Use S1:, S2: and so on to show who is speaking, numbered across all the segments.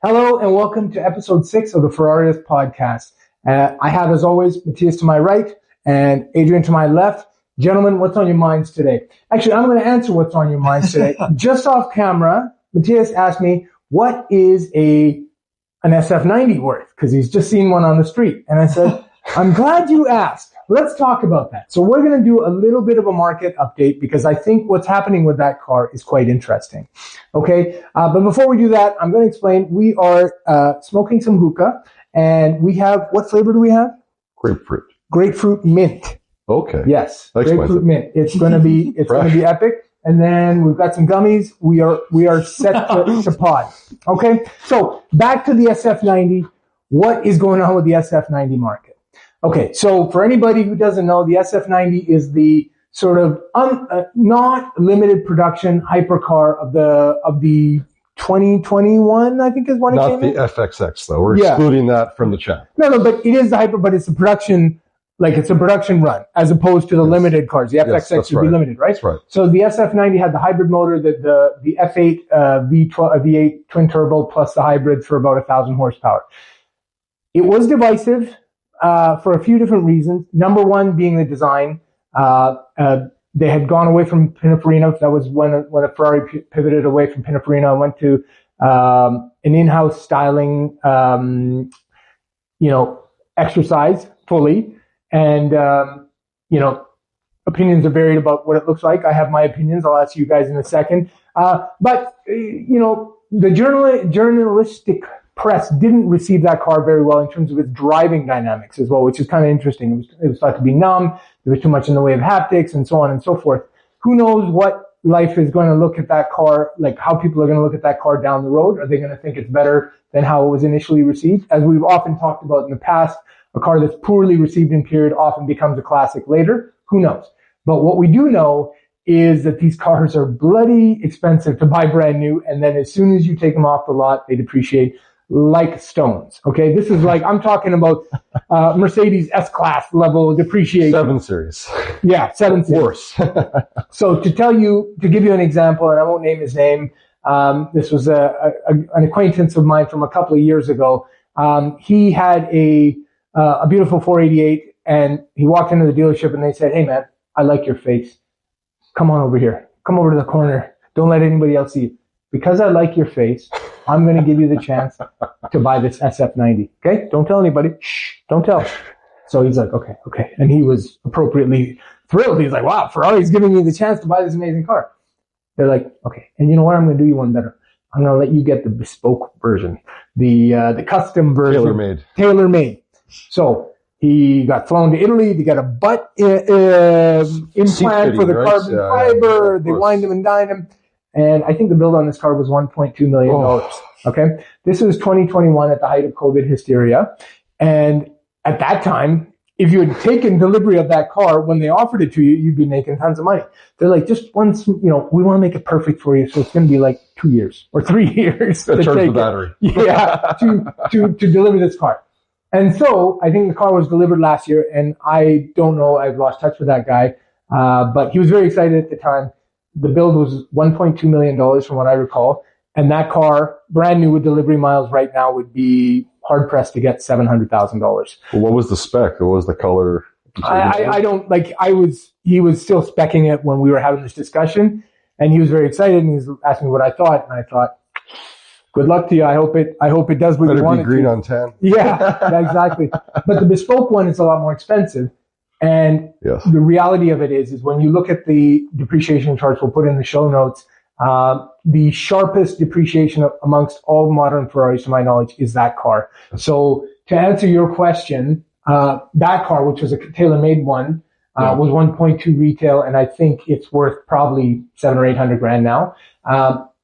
S1: Hello and welcome to episode 6 of the Ferrariist Podcast. I have, as always, Matthias to my right and Adrian to my left. Gentlemen, what's on your minds today? Actually, I'm going to answer what's on your minds today. Just off camera, Matthias asked me, what is an SF90 worth? Because he's just seen one on the street. And I said, I'm glad you asked. Let's talk about that. So we're going to do a little bit of a market update because I think what's happening with that car is quite interesting. Okay. But before we do that, I'm going to explain. We are smoking some hookah, and we have, what flavor do we have?
S2: Grapefruit.
S1: Grapefruit mint.
S2: Okay.
S1: Yes. Grapefruit mint. It's going to be epic. And then we've got some gummies. We are set to pod. Okay. So back to the SF90. What is going on with the SF90 market? Okay, so for anybody who doesn't know, the SF90 is the sort of not limited production hypercar of the 2021, I think is when it came in.
S2: Not the FXX though. We're excluding that from the chat.
S1: No, but it is the hyper, but it's a production, it's a production run as opposed to the limited cars. The FXX would be limited, right?
S2: That's right.
S1: So the SF90 had the hybrid motor, the F8 V8 twin turbo plus the hybrid for about 1,000 horsepower. It was divisive. For a few different reasons. Number one being the design. They had gone away from Pininfarina. That was when a Ferrari pivoted away from Pininfarina and went to an in-house styling, exercise fully. And opinions are varied about what it looks like. I have my opinions. I'll ask you guys in a second. But the journalistic press didn't receive that car very well in terms of its driving dynamics as well, which is kind of interesting. It was thought to be numb. There was too much in the way of haptics and so on and so forth. Who knows what life is going to look at that car, like how people are going to look at that car down the road. Are they going to think it's better than how it was initially received? As we've often talked about in the past, a car that's poorly received in period often becomes a classic later. Who knows? But what we do know is that these cars are bloody expensive to buy brand new. And then as soon as you take them off the lot, they depreciate like stones. Okay. This is I'm talking about, Mercedes S-Class level depreciation.
S2: 7 Series.
S1: Yeah. 7 Series.
S2: Worse.
S1: So to give you an example, and I won't name his name, this was an acquaintance of mine from a couple of years ago. He had a beautiful 488 and he walked into the dealership and they said, "Hey man, I like your face. Come on over here. Come over to the corner. Don't let anybody else see you. Because I like your face, I'm going to give you the chance to buy this SF90. Okay? Don't tell anybody. Shh. Don't tell." So he's like, okay. And he was appropriately thrilled. He's like, wow, Ferrari's giving me the chance to buy this amazing car. They're like, okay. And you know what? I'm going to do you one better. I'm going to let you get the bespoke version, the custom version. Tailor-made. So he got flown to Italy. They got a butt implant for the carbon fiber. They wined him and dined him. And I think the build on this car was $1.2 million. Okay. This was 2021 at the height of COVID hysteria. And at that time, if you had taken delivery of that car when they offered it to you, you'd be making tons of money. They're like, just once, we want to make it perfect for you. So it's going to be like 2 years or 3 years to
S2: charge the battery.
S1: To deliver this car. And so I think the car was delivered last year, and I don't know, I've lost touch with that guy. But he was very excited at the time. The build was $1.2 million from what I recall. And that car, brand new with delivery miles right now, would be hard pressed to get $700,000.
S2: Well, what was the spec? What was the color?
S1: He was still speccing it when we were having this discussion, and he was very excited and he was asking me what I thought. And I thought, good luck to you. I hope it does what you want it to.
S2: Better be green on tan.
S1: Yeah, exactly. But the bespoke one is a lot more expensive. And the reality of it is when you look at the depreciation charts, we'll put in the show notes, the sharpest depreciation amongst all modern Ferraris, to my knowledge, is that car. So to answer your question, that car, which was a tailor-made one, was 1.2 retail, and I think it's worth probably $700,000 or $800,000 now.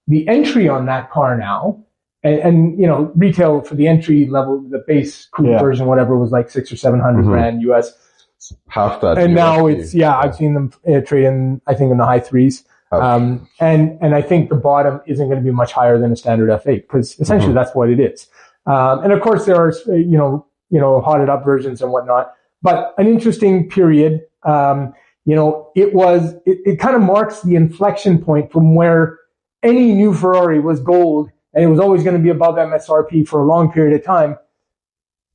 S1: The entry on that car now, and retail for the entry level, the base coupe version, whatever, was like $600,000 or $700,000 US.
S2: Half that.
S1: And now it's, I've seen them trade in, I think, in the high threes. And I think the bottom isn't going to be much higher than a standard F8 because essentially that's what it is. And of course there are, hotted up versions and whatnot, but an interesting period. It kind of marks the inflection point from where any new Ferrari was gold and it was always going to be above MSRP for a long period of time.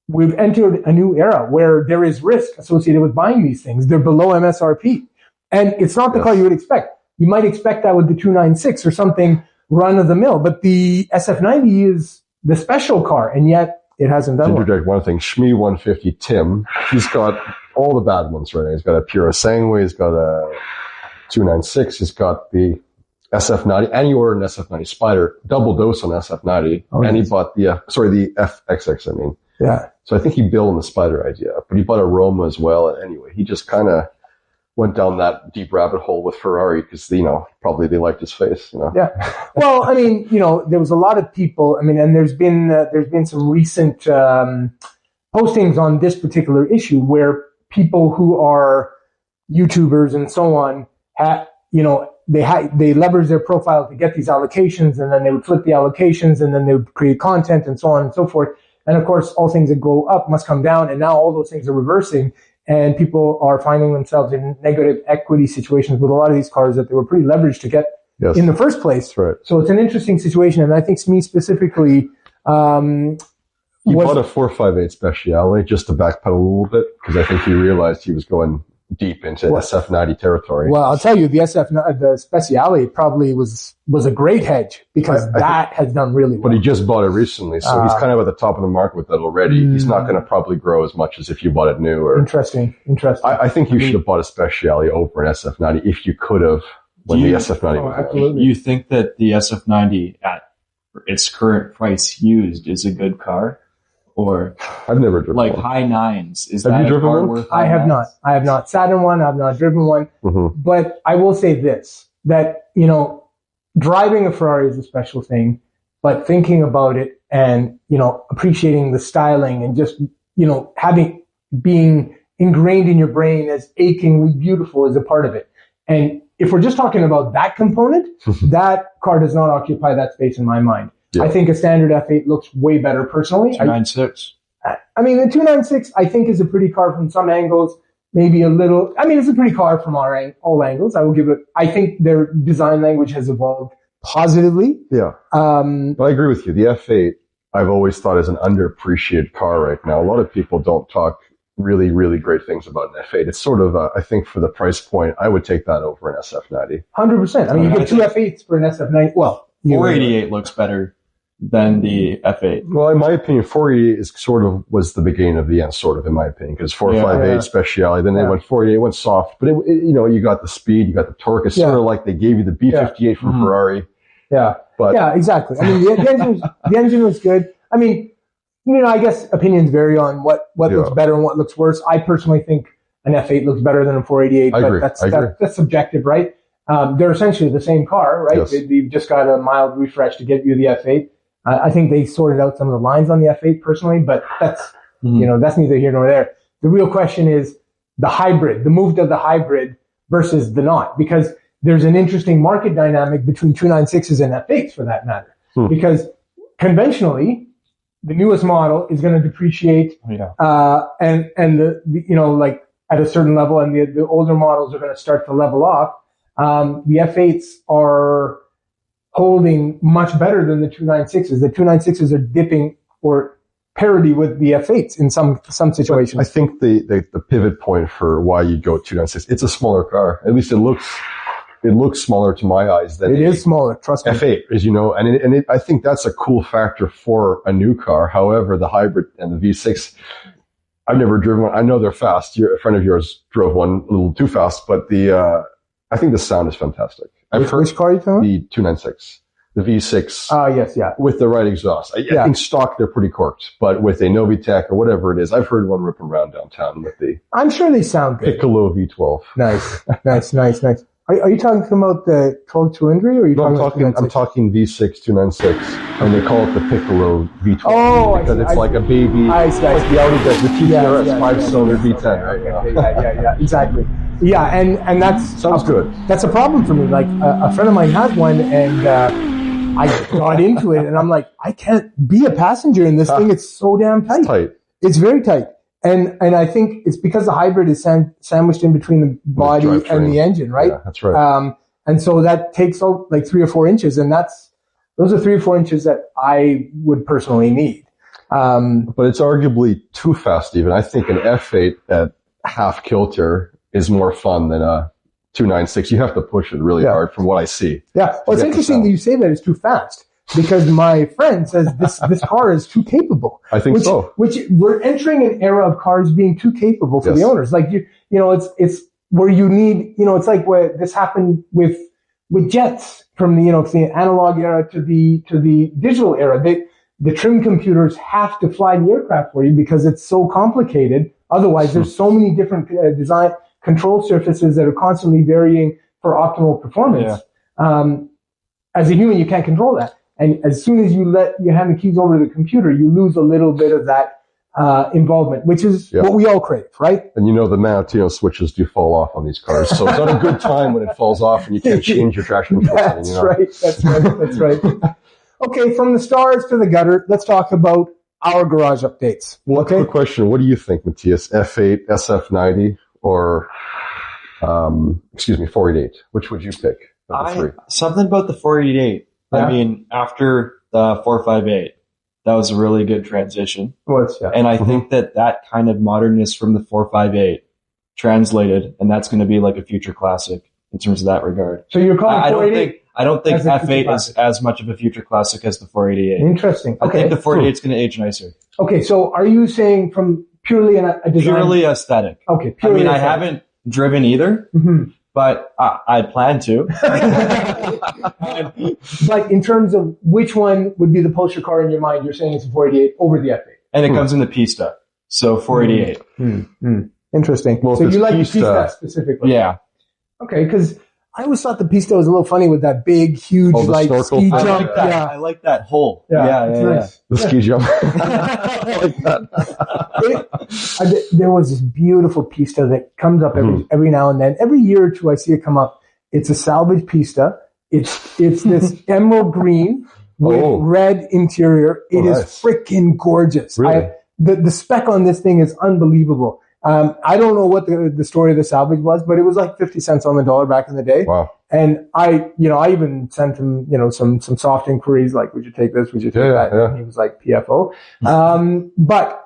S1: We've entered a new era where there is risk associated with buying these things. They're below MSRP. And it's not the car you would expect. You might expect that with the 296 or something run of the mill, but the SF90 is the special car, and yet it hasn't done
S2: interject one thing. Shmi 150 Tim, he's got all the bad ones right now. He's got a Pura Sangue, he's got a 296, he's got the SF90, and he ordered an SF90 Spider, double dose on SF90, and he bought the FXX, I mean.
S1: Yeah.
S2: So I think he built on the Spider idea, but he bought a Roma as well. And anyway, he just kind of went down that deep rabbit hole with Ferrari because, probably they liked his face,
S1: Yeah. Well, I mean, there was a lot of people, and there's been some recent postings on this particular issue where people who are YouTubers and so on, they leverage their profile to get these allocations, and then they would flip the allocations, and then they would create content and so on and so forth. And of course, all things that go up must come down, and now all those things are reversing, and people are finding themselves in negative equity situations with a lot of these cars that they were pretty leveraged to get in the first place.
S2: That's right.
S1: So it's an interesting situation, and I think SME specifically...
S2: he bought a 458 Speciale just to backpedal a little bit, because I think he realized he was going deep into SF90 territory.
S1: Well, I'll tell you, the Speciale probably was a great hedge, because that has done really well.
S2: But he just bought it recently, so he's kind of at the top of the market with that already. He's not going to probably grow as much as if you bought it new. Or
S1: Interesting.
S2: I think you should have bought a Speciale over an SF90 if you could have when the SF90 was
S1: absolutely.
S3: You think that the SF90 at its current price used is a good car? Or
S2: I've never driven
S3: like
S2: one.
S3: high nines. Is
S2: Have
S3: that
S2: you
S3: a
S2: driven
S3: car
S2: one?
S3: worth
S1: I have not. I have not sat in one. I've not driven one.
S2: Mm-hmm.
S1: But I will say this, that, driving a Ferrari is a special thing, but thinking about it and, appreciating the styling and just, being ingrained in your brain as achingly beautiful is a part of it. And if we're just talking about that component, that car does not occupy that space in my mind. Yeah. I think a standard F8 looks way better personally.
S3: 296.
S1: The 296 I think is a pretty car from some angles, maybe a little. It's a pretty car from all angles. I will give it. I think their design language has evolved positively.
S2: Yeah. But I agree with you. The F8 I've always thought is an underappreciated car right now. A lot of people don't talk really, really great things about an F8. It's sort of, I think for the price point, I would take that over an SF90.
S1: 100%. You get two F8s for an SF90. Well,
S3: 488 looks better than the F8.
S2: Well, in my opinion, 488 was the beginning of the end, in my opinion, because 458 Speciale, then they went 488, went soft, but you got the speed, you got the torque. It's sort of like they gave you the B58 from Ferrari.
S1: Yeah.
S2: But
S1: yeah, exactly. The engine was good. I guess opinions vary on what looks better and what looks worse. I personally think an F8 looks better than a 488, but that's subjective, right? They're essentially the same car, right?
S2: Yes.
S1: They've just got a mild refresh to get you the F8. I think they sorted out some of the lines on the F8 personally, but that's neither here nor there. The real question is the hybrid, the move to the hybrid versus the not, because there's an interesting market dynamic between 296s and F8s for that matter. Because conventionally, the newest model is going to depreciate, and the at a certain level, and the older models are going to start to level off. The F8s are holding much better than the 296s. The 296s are dipping or parity with the F8s in some situations.
S2: But I think the pivot point for why you go 296, it's a smaller car. At least it looks smaller to my eyes than
S1: it is smaller. Trust me.
S2: F8, as you know, and I think that's a cool factor for a new car. However, the hybrid and the V6, I've never driven one. I know they're fast. A friend of yours drove one a little too fast, but I think the sound is fantastic.
S1: Which car are you talking
S2: about? The 296, the V6.
S1: Yes, yeah.
S2: With the right exhaust. I think stock they're pretty corked, but with a Novitec or whatever it is, I've heard one ripping around downtown with the.
S1: I'm sure they sound good.
S2: Piccolo V12.
S1: Nice. Are you talking about the 12-cylinder, or are you
S2: I'm talking V6 296, and they call it the Piccolo V12.
S1: Oh,
S2: because it's like a baby.
S1: I see.
S2: Like the Audi does, the TTRS 5-cylinder V10.
S1: Yeah, exactly. Yeah, and that's
S2: sounds good.
S1: That's a problem for me. Like a friend of mine has one, and I got into it, and I'm like, I can't be a passenger in this thing. It's so damn tight.
S2: It's tight.
S1: It's very tight. And I think it's because the hybrid is sandwiched in between the body and the engine, right?
S2: Yeah, that's right.
S1: And so that takes out like 3 or 4 inches, and that's Those are 3 or 4 inches that I would personally need.
S2: But it's arguably too fast even. I think an F8 at half kilter is more fun than a 296. You have to push it really hard from what I see.
S1: Yeah. Well, it's interesting that you say that it's too fast, because my friend says this car is too capable.
S2: I think so.
S1: Which we're entering an era of cars being too capable for the owners. Like you know, it's where you need, you know, it's like where this happened with jets from the, you know, the analog era to the digital era. The trim computers have to fly the aircraft for you because it's so complicated. Otherwise, there's so many different design control surfaces that are constantly varying for optimal performance. Yeah. As a human, you can't control that. And as soon as you hand the keys over to the computer, you lose a little bit of that involvement, which is what we all crave, right?
S2: And you know, the Mattino switches do fall off on these cars. So it's not a good time when it falls off and you can't change your traction control.
S1: That's right. That's right. Okay, from the stars to the gutter, let's talk about our garage updates.
S2: Well, quick question. What do you think, Matthias? F8, SF90, or, 488? Which would you pick of the 3?
S3: Something about the 488. Yeah. I mean, after the 458, that was a really good transition. And I think that kind of modernness from the 458 translated, and that's going to be like a future classic in terms of that regard.
S1: So you're calling 488?
S3: I don't think F8 is as much of a future classic as the 488.
S1: Interesting. Okay.
S3: I think the 488 is going to age nicer.
S1: Okay, so are you saying from purely a design?
S3: Purely aesthetic.
S1: Okay.
S3: Purely aesthetic. I haven't driven either, but I plan to.
S1: But in terms of which one would be the poster car in your mind, you're saying it's a 488 over the F8.
S3: And it comes in the Pista, so 488.
S1: Interesting.
S2: Well,
S1: so you like the Pista specifically?
S3: Yeah.
S1: Okay, because I always thought the Pista was a little funny with that big, huge, like ski jump.
S3: I like that.
S1: Yeah.
S3: I like that hole.
S1: Yeah, nice.
S2: The ski jump. I like
S1: that. There was this beautiful Pista that comes up every now and then. Every year or two, I see it come up. It's a salvage Pista. It's this emerald green with red interior. It is freaking gorgeous.
S2: Really?
S1: The spec on this thing is unbelievable. I don't know what the story of the salvage was, but it was like 50 cents on the dollar back in the day.
S2: Wow.
S1: And I even sent him, some soft inquiries like, would you take this? Would you take that?
S2: Yeah.
S1: And he was like, PFO. But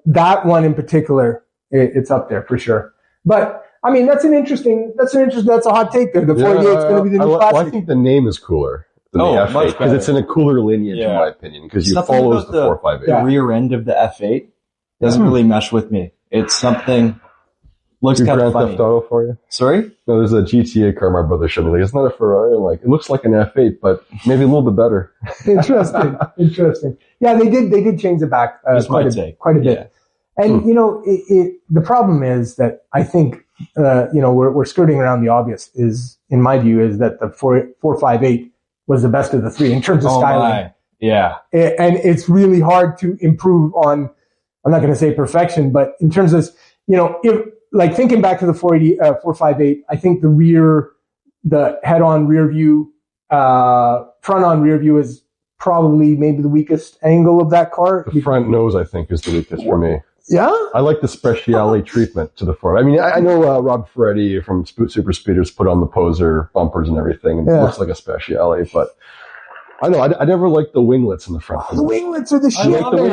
S1: that one in particular, it's up there for sure. But I mean, that's a hot take there. The 48 is going to be the new classic.
S2: Well, I think the name is cooler than the F8 because it's in a cooler lineage in my opinion, because you follow the 458.
S3: The rear end of the F8 doesn't really mesh with me. It's something looks kind of funny.
S2: Grand Theft Auto for you?
S3: Sorry?
S2: No, there's a GTA car my brother showed me. Like, it's not a Ferrari. Like, it looks like an F8, but maybe a little bit better.
S1: Interesting. Yeah, they did change it back quite a bit. Yeah. And the problem is that I think we're skirting around the obvious. Is in my view is that the 458 was the best of the 3 in terms of styling.
S3: Yeah,
S1: and it's really hard to improve on. I'm not going to say perfection, but in terms of, if like thinking back to the 458, I think the head-on rear view, front-on rear view is probably maybe the weakest angle of that car.
S2: The front nose, I think, is the weakest for me.
S1: Yeah?
S2: I like the speciale treatment to the front. I mean, I know Rob Ferretti from Super Speeders put on the poser bumpers and everything, and it looks like a speciale, but I know, I never liked the winglets in the front.
S1: The winglets are the shit.
S3: I love the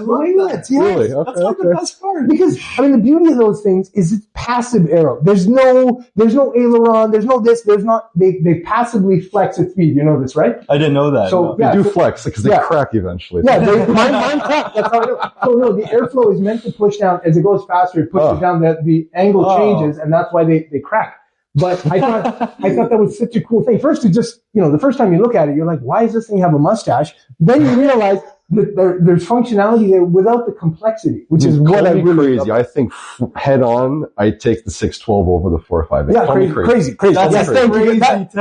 S3: winglets.
S1: Yes.
S2: Really?
S3: That's like the best part.
S1: Because, I mean, the beauty of those things is it's passive aero. There's no aileron, there's no this, there's not, they passively flex at speed. You know this, right?
S3: I didn't know that.
S1: So,
S2: they do flex because they crack eventually.
S1: Yeah, mine crack. That's how I know. So, no, the airflow is meant to push down. As it goes faster, it pushes down, the angle changes, and that's why they crack. But I thought that was such a cool thing. First, the first time you look at it, you're like, why does this thing have a mustache? Then you realize that there's functionality there without the complexity, which is what I really
S2: crazy. I think head on, I take the 612 over the 458.
S1: Yeah, crazy.
S3: That's crazy take.
S1: That's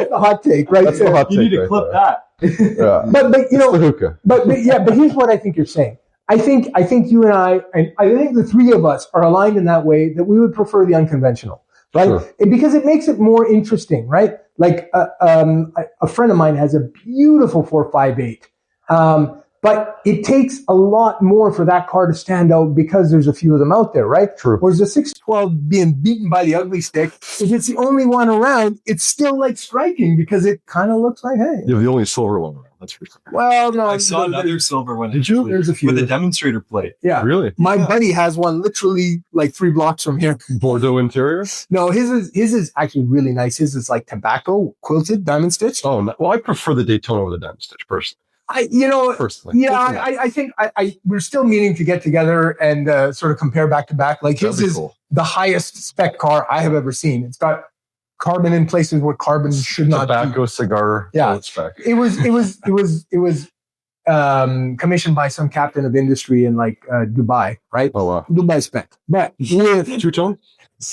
S1: the hot take, right?
S2: That's the hot take.
S3: You need to clip that.
S2: Yeah.
S1: But here's what I think you're saying. I think you and I think the 3 of us are aligned in that way that we would prefer the unconventional, right? Sure. Because it makes it more interesting, right? Like, a friend of mine has a beautiful 458. But But it takes a lot more for that car to stand out because there's a few of them out there, right?
S2: True.
S1: Whereas the 612 being beaten by the ugly stick, if it's the only one around, it's still like striking because it kind of looks like, hey.
S2: You're the only silver one around. That's for sure.
S1: Well, no.
S3: I saw another silver one.
S2: Did you?
S1: There's a few.
S3: With a demonstrator plate.
S1: Yeah.
S2: Really?
S1: My buddy has one literally like 3 blocks from here.
S2: Bordeaux interior?
S1: No, his is actually really nice. His is like tobacco quilted diamond stitch.
S2: Oh, no. Well, I prefer the Daytona over the diamond stitch personally.
S1: Personally, I think we're still meaning to get together and sort of compare back to back. Like his is cool. The highest spec car I have ever seen. It's got carbon in places where carbon should not be.
S2: Tobacco cigar.
S1: Yeah,
S2: spec.
S1: It was commissioned by some captain of industry in like Dubai, right?
S2: Oh wow,
S1: Dubai spec, but with
S2: two-tone.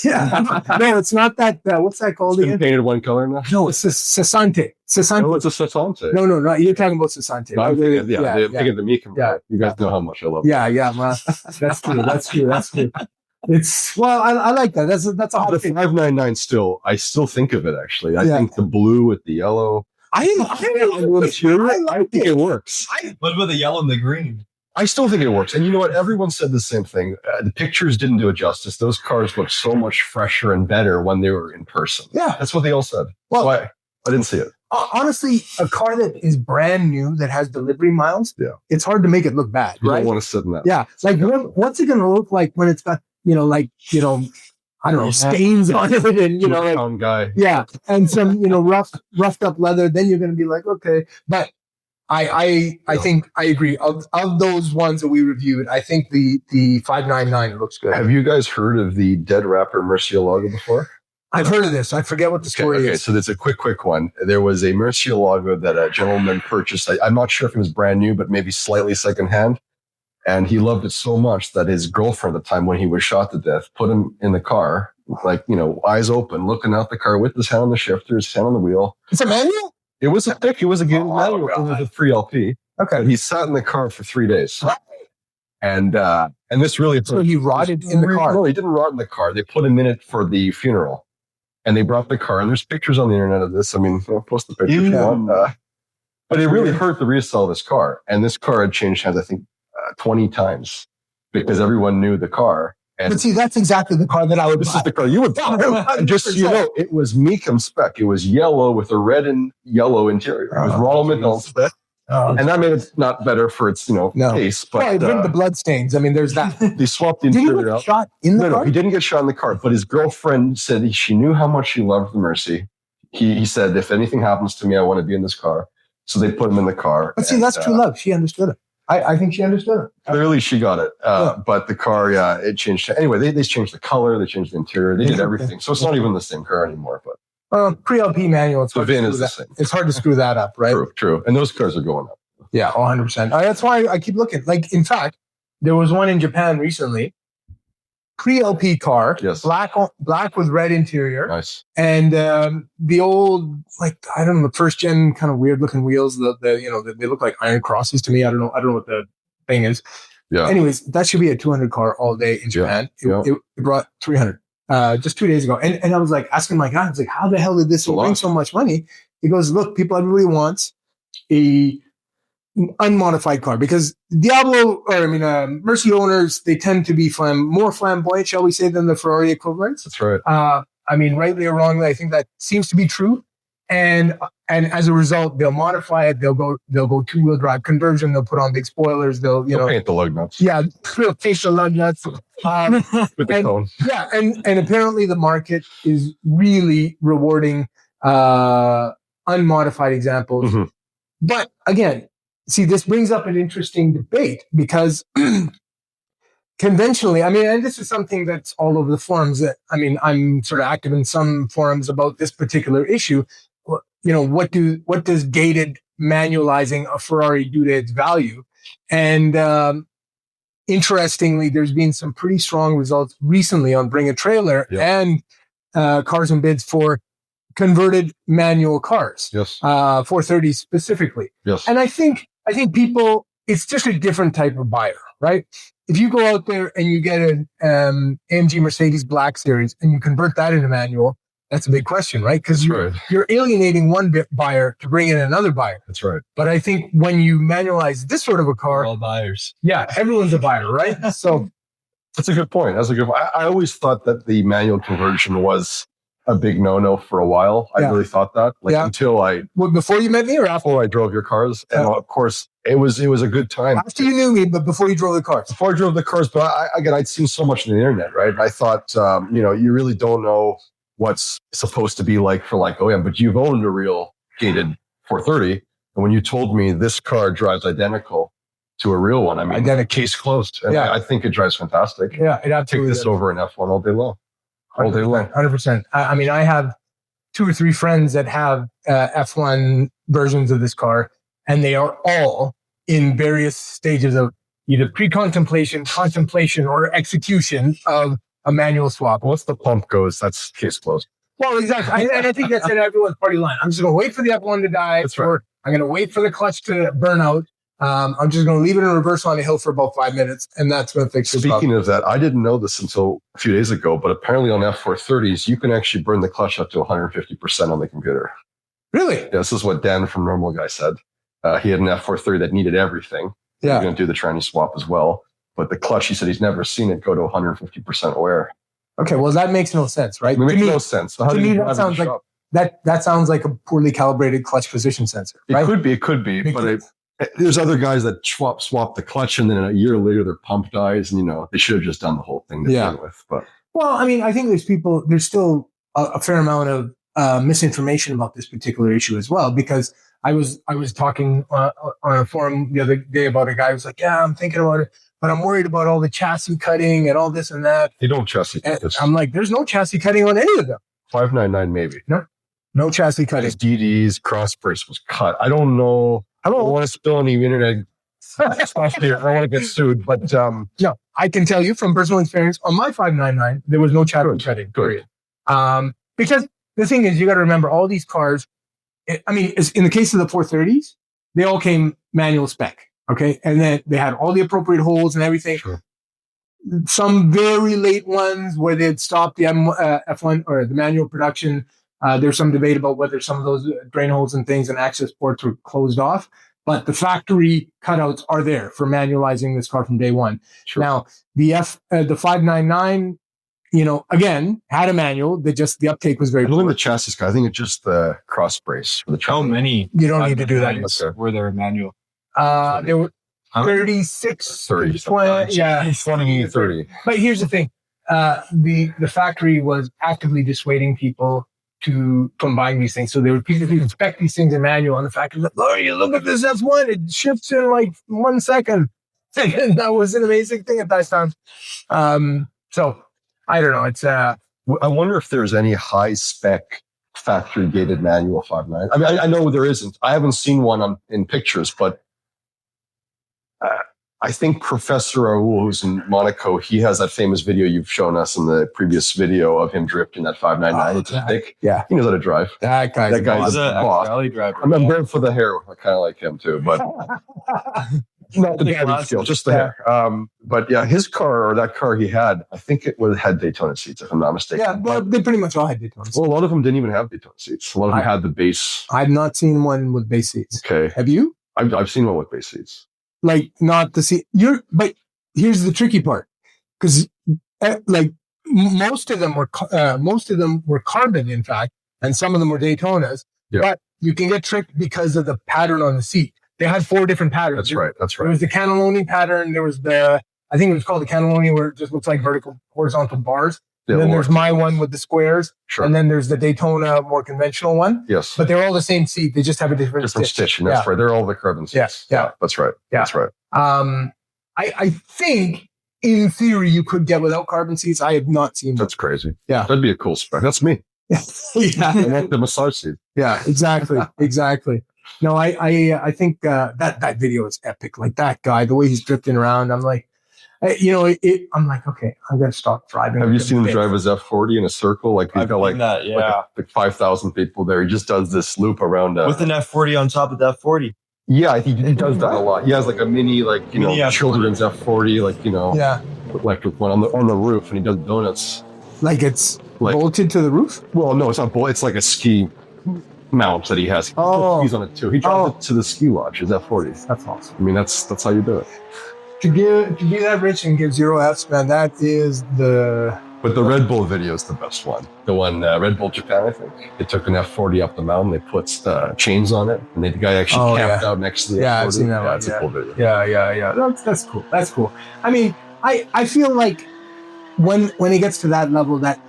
S1: Yeah, no, it's not that. What's that called again?
S2: Painted one color now.
S1: No, it's Cesante.
S2: Oh, it's a Cesante.
S1: No, you're talking about Cesante.
S2: No, I'm thinking, thinking the Mica.
S1: Yeah,
S2: you guys know how much I love.
S1: Well, that's true. It's I like that. That's a hot thing.
S2: 599 still. I still think of it actually. I think the blue with the yellow.
S1: I think it works.
S3: What about the yellow and the green?
S2: I still think it works. And you know what? Everyone said the same thing. The pictures didn't do it justice. Those cars looked so much fresher and better when they were in person.
S1: Yeah.
S2: That's what they all said. Well, so I didn't see it.
S1: Honestly, a car that is brand new, that has delivery miles, it's hard to make it look bad,
S2: you
S1: right?
S2: don't want to sit in that.
S1: Yeah. Like, what's it going to look like when it's got, I don't know, stains on it and,
S2: guy.
S1: Yeah. And some, roughed up leather. Then you're going to be like, okay. But I think I agree. Of those ones that we reviewed, I think the 599 looks good.
S2: Have you guys heard of the Dead Rapper Murciélago before?
S1: I've heard of this. I forget what the story is.
S2: So that's a quick one. There was a Murciélago that a gentleman purchased. I'm not sure if it was brand new, but maybe slightly secondhand. And he loved it so much that his girlfriend at the time, when he was shot to death, put him in the car, like, eyes open, looking out the car with his hand on the shifter, his hand on the wheel.
S1: It's a manual?
S2: It was a thick. It was a manual. It was a 3LP.
S1: Okay.
S2: But he sat in the car for 3 days. And this really...
S1: So he rotted in the car?
S2: No, he didn't rot in the car. They put him in it for the funeral. And they brought the car, and there's pictures on the internet of this. I mean, post the pictures if you want. But it really hurt to resell this car. And this car had changed hands, I think, 20 times because everyone knew the car.
S1: But see, that's exactly the car that I would buy.
S2: This is the car you would buy. And just so you know, it was Mecum spec. It was yellow with a red and yellow interior. It was Ronald McDonald spec. And that made it not better for its, case. But
S1: the blood stains. I mean, there's that.
S2: They swapped the interior out.
S1: Did he get shot in the car?
S2: No, he didn't get shot in the car. But his girlfriend said she knew how much she loved the Mercy. He said, if anything happens to me, I want to be in this car. So they put him in the car.
S1: But see, that's true love. She understood it. I think she understood it.
S2: Clearly, she got it. But the car, it changed. Anyway, they changed the color. They changed the interior. They did everything. So it's not even the same car anymore. But
S1: pre-LP manual.
S2: The VIN is the same.
S1: It's hard to screw that up, right?
S2: True. And those cars are going up.
S1: Yeah, 100%. That's why I keep looking. Like, in fact, there was one in Japan recently. Pre-LP car,
S2: yes,
S1: black with red interior,
S2: nice,
S1: and the old, like, I don't know, the first gen kind of weird looking wheels. They look like iron crosses to me. I don't know what the thing is.
S2: Yeah.
S1: Anyways, that should be a 200 car all day in Japan.
S2: Yeah.
S1: It brought 300 just 2 days ago, and I was like asking my guy, I was like, how the hell did this bring so much money? He goes, look, everybody wants a unmodified car because Mercy owners, they tend to be more flamboyant, shall we say, than the Ferrari equivalents.
S2: That's right.
S1: Rightly or wrongly, I think that seems to be true. And as a result, they'll modify it. They'll go 2-wheel drive conversion. They'll put on big spoilers. They'll
S2: paint the lug nuts.
S1: Yeah, they'll paint the lug nuts
S2: with the cone.
S1: Yeah, and apparently the market is really rewarding unmodified examples.
S2: Mm-hmm.
S1: But again, see, this brings up an interesting debate because conventionally, and this is something that's all over the forums. I'm sort of active in some forums about this particular issue. What does gated manualizing a Ferrari do to its value? And interestingly, there's been some pretty strong results recently on Bring a Trailer and Cars and Bids for converted manual cars.
S2: Yes.
S1: 430 specifically.
S2: Yes.
S1: And I think people, it's just a different type of buyer, right? If you go out there and you get an AMG Mercedes Black Series and you convert that into manual, That's a big question, right? Because
S2: right.
S1: you're alienating one buyer to bring in another buyer.
S2: That's right.
S1: But I think when you manualize this sort of a car,
S3: we're all buyers.
S1: Yeah, everyone's a buyer, right? So
S2: that's a good point. I always thought that the manual conversion was a big no-no for a while. I really thought that, until
S1: before you met me or after?
S2: Before I drove your cars, and of course it was a good time.
S1: After you knew me, but before you drove the cars.
S2: Before I drove the cars, but I'd seen so much on the internet, right? I thought, you really don't know what's supposed to be like for OEM, but you've owned a real gated 430, and when you told me this car drives identical to a real one, I mean, identical, case closed. And I think it drives fantastic.
S1: Yeah, it absolutely
S2: take this over an F1 all day long. All day long.
S1: 100%. I mean, I have 2 or 3 friends that have F1 versions of this car, and they are all in various stages of either pre-contemplation, contemplation, or execution of a manual swap.
S2: Once the pump goes, that's case closed.
S1: Well, exactly. And I think that's at everyone's party line. I'm just going to wait for the F1 to die.
S2: That's right.
S1: Or I'm going to wait for the clutch to burn out. I'm just going to leave it in reverse on a hill for about 5 minutes, and that's going to fix it.
S2: Speaking of that, I didn't know this until a few days ago, but apparently on F430s, you can actually burn the clutch up to 150% on the computer.
S1: Really?
S2: Yeah, this is what Dan from Normal Guy said. He had an F430 that needed everything.
S1: Yeah.
S2: He's going to do the tranny swap as well. But the clutch, he said he's never seen it go to 150% wear.
S1: Okay, well, that makes no sense, right?
S2: It makes no sense. So
S1: to me, that sounds like that sounds like a poorly calibrated clutch position sensor. Right?
S2: It could be. But there's other guys that swap the clutch, and then a year later their pump dies, and they should have just done the whole thing to begin with. But
S1: well, I mean, I think there's still a fair amount of misinformation about this particular issue as well, because I was talking on a forum the other day about a guy who was like, yeah, I'm thinking about it, but I'm worried about all the chassis cutting and all this and that.
S2: They don't chassis cut this.
S1: I'm like, there's no chassis cutting on any of them.
S2: 599 maybe.
S1: No chassis cutting.
S2: DD's cross brace was cut. I don't know. I don't want to spill any internet stuff here. I don't want to get sued, but
S1: no, I can tell you from personal experience on my 599, there was no chassis cutting. Period. Because the thing is, you got to remember all these cars. I mean, in the case of the 430s, they all came manual spec. Okay. And then they had all the appropriate holes and everything.
S2: Sure.
S1: Some very late ones where they'd stopped the F1 or the manual production. There's some debate about whether some of those drain holes and things and access ports were closed off, but the factory cutouts are there for manualizing this car from day one.
S2: Sure.
S1: Now, the 599, again, had a manual that just the uptake was very.
S2: I don't think the chassis guy. I think it's just the cross brace for the.
S3: How many?
S1: You don't need to do that.
S3: Were there manual?
S1: There were 36,
S2: 30,
S1: 20, yeah,
S2: 20, 30.
S1: But here's the thing: the factory was actively dissuading people from buying these things. So there were people who inspect these things in manual, and the factory was like, "Oh, you look at this F1; it shifts in like 1 second." And that was an amazing thing at that time. So I don't know. It's
S2: I wonder if there's any high spec factory gated manual 5.9. I mean, I know there isn't. I haven't seen one in pictures, but I think Professor Raoul, who's in Monaco, he has that famous video you've shown us in the previous video of him drifting that 599. It's thick.
S1: Yeah,
S2: he knows how to drive.
S1: That guy's
S2: a boss.
S3: Rally driver.
S2: I'm burned for the hair. I kind of like him too, but not the driving skill, just the hair. But yeah, his car or that car he had, I think it had Daytona seats, if I'm not mistaken.
S1: Yeah, but they pretty much all had Daytona seats.
S2: Well, a lot of them didn't even have Daytona seats. A lot of them had the base.
S1: I've not seen one with base seats.
S2: Okay,
S1: have you?
S2: I've seen one with base seats.
S1: Like not the seat. But here's the tricky part, because most of them were carbon, in fact, and some of them were Daytonas.
S2: Yeah.
S1: But you can get tricked because of the pattern on the seat. They had 4 different patterns.
S2: That's right.
S1: There was the cannelloni pattern. There was I think it was called the cannelloni, where it just looks like horizontal bars. And then there's my one with the squares.
S2: Sure.
S1: And then there's the Daytona more conventional one.
S2: Yes.
S1: But they're all the same seat. They just have a different
S2: stitch. And that's right. They're all the carbon seats.
S1: Yeah.
S2: That's right.
S1: Yeah.
S2: That's right.
S1: I think in theory you could get without carbon seats. I have not seen
S2: That's crazy.
S1: Yeah.
S2: That'd be a cool spec. That's me.
S1: Yeah.
S2: I want the massage seat.
S1: Yeah, exactly. Exactly. No, I think that video is epic. Like that guy, the way he's drifting around, I'm like, I'm like, okay, I'm going to stop driving.
S2: Have you seen him drive his F40 in a circle? Like he's got like 5,000 people there. He just does this loop around.
S3: With an F40 on top of the F40.
S2: Yeah, I think he does that a lot. He has like a mini
S3: F40.
S2: children's F40, electric one on the roof, and he does donuts
S1: Like it's bolted to the roof?
S2: Well, no, it's not bolted. It's like a ski mount that he has. He's on it too. He dropped it to the ski lodge. His F40.
S1: That's awesome.
S2: I mean, that's how you do it.
S1: To be that rich and give 0 Fs, man, that is the...
S2: But the Red Bull video is the best one. The one, Red Bull Japan, I think. They took an F40 up the mountain. They put chains on it. And the guy actually camped out next to the F40.
S1: I've seen that one.
S2: It's a cool video.
S1: Yeah. That's cool. That's cool. I mean, I feel like when it gets to that level, that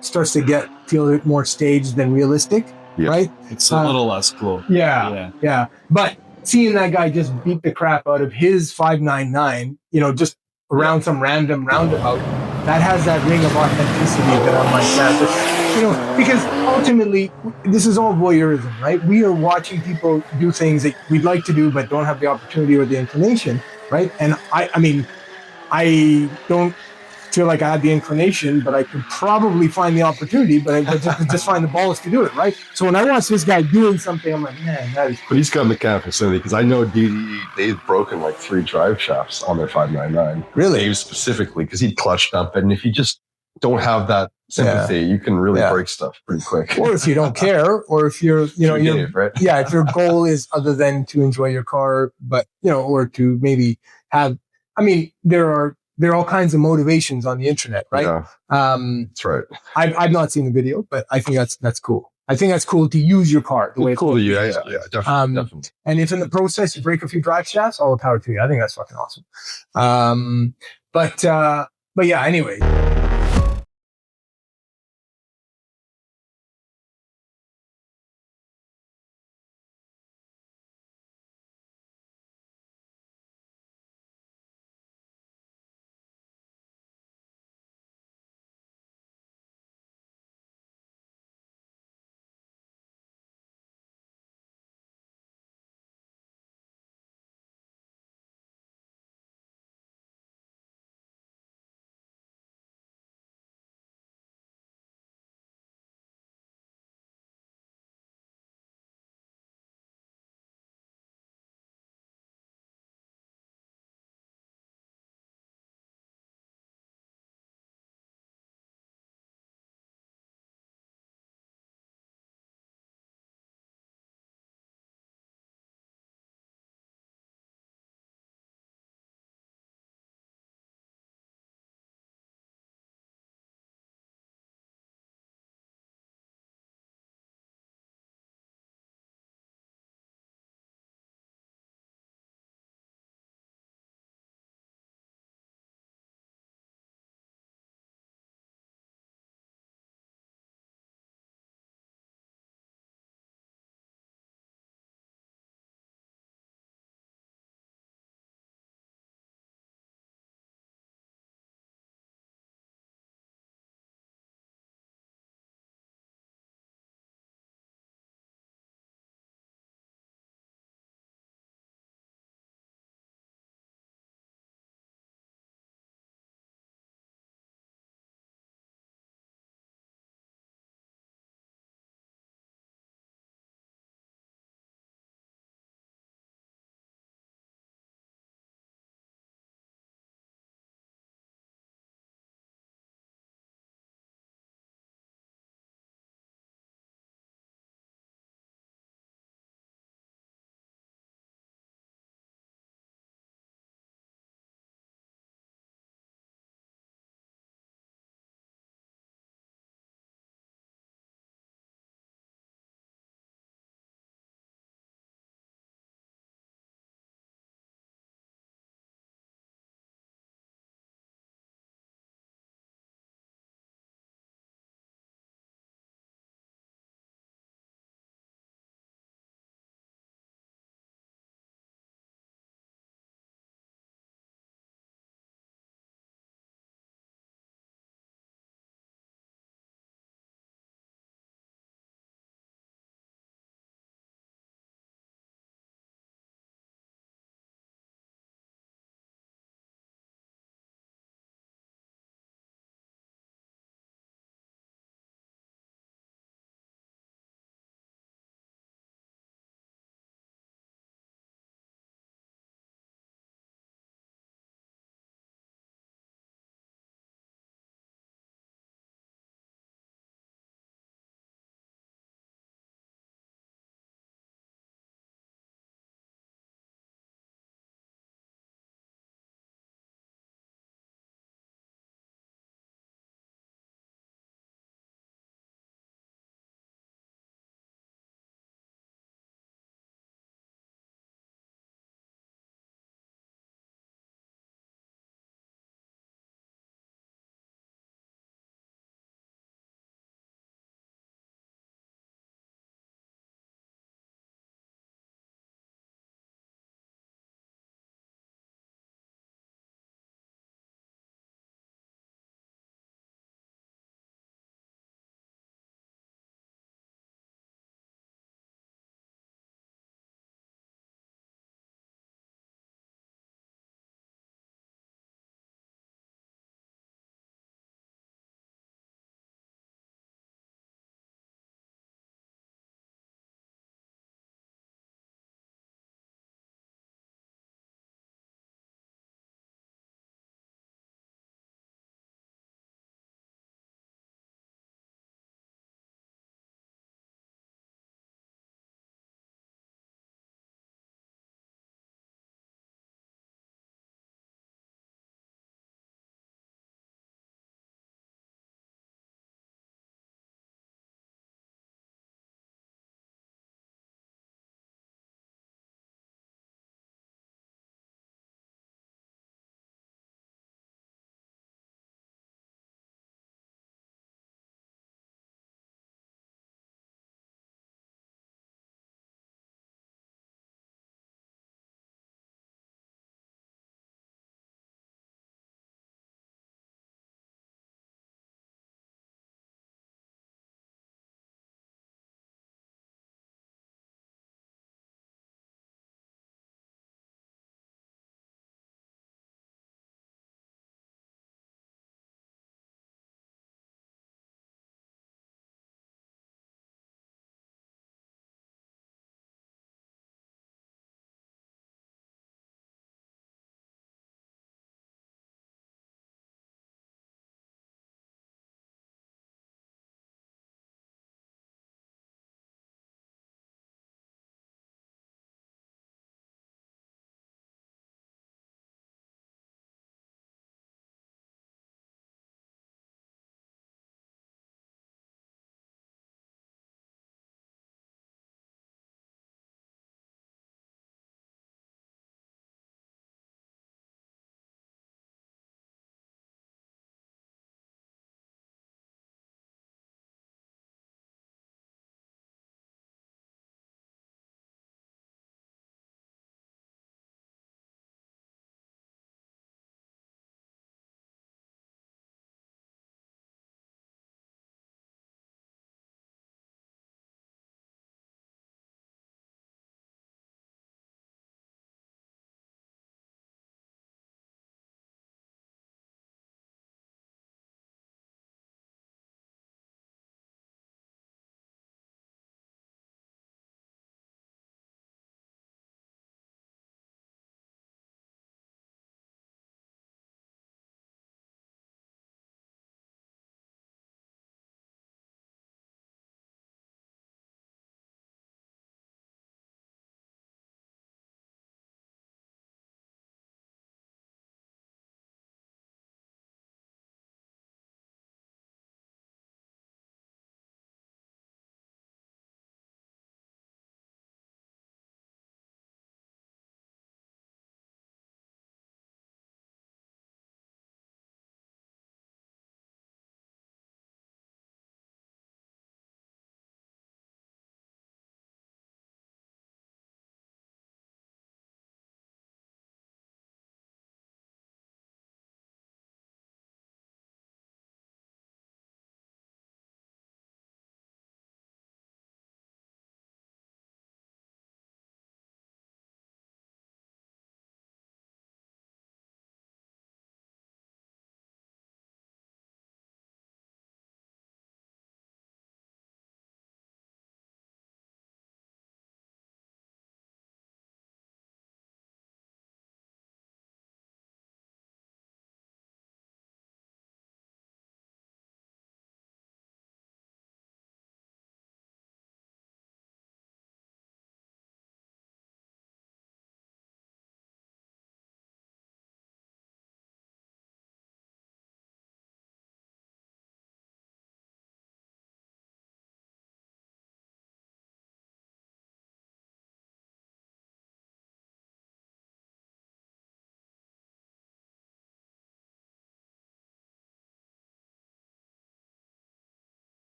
S1: starts to feel a bit more staged than realistic, right?
S3: It's a little less cool.
S1: Yeah. But seeing that guy just beat the crap out of his 599, just around some random roundabout, that has that ring of authenticity that I'm like, because ultimately this is all voyeurism, right? We are watching people do things that we'd like to do but don't have the opportunity or the inclination, right? And I mean, I don't feel like I had the inclination, but I could probably find the opportunity, but I just find the balls to do it, right? So when I watch this guy doing something, I'm like, man, that is cool.
S2: But he's got mechanical facility, because I know DDE, they've broken like 3 drive shafts on their 599.
S1: Really?
S2: Dave specifically, because he'd clutch dump it, and if you just don't have that sympathy, you can really break stuff pretty quick.
S1: Or if you don't care, or if you're,
S2: right?
S1: If your goal is other than to enjoy your car, but, or to maybe have, I mean, there are all kinds of motivations on the internet, right?
S2: Yeah, that's right.
S1: I've not seen the video, but I think that's cool. I think that's cool to use your car the way it's
S2: cool to you. Yeah, definitely.
S1: And if in the process you break a few drive shafts, all the power to you. I think that's fucking awesome. But yeah, anyway.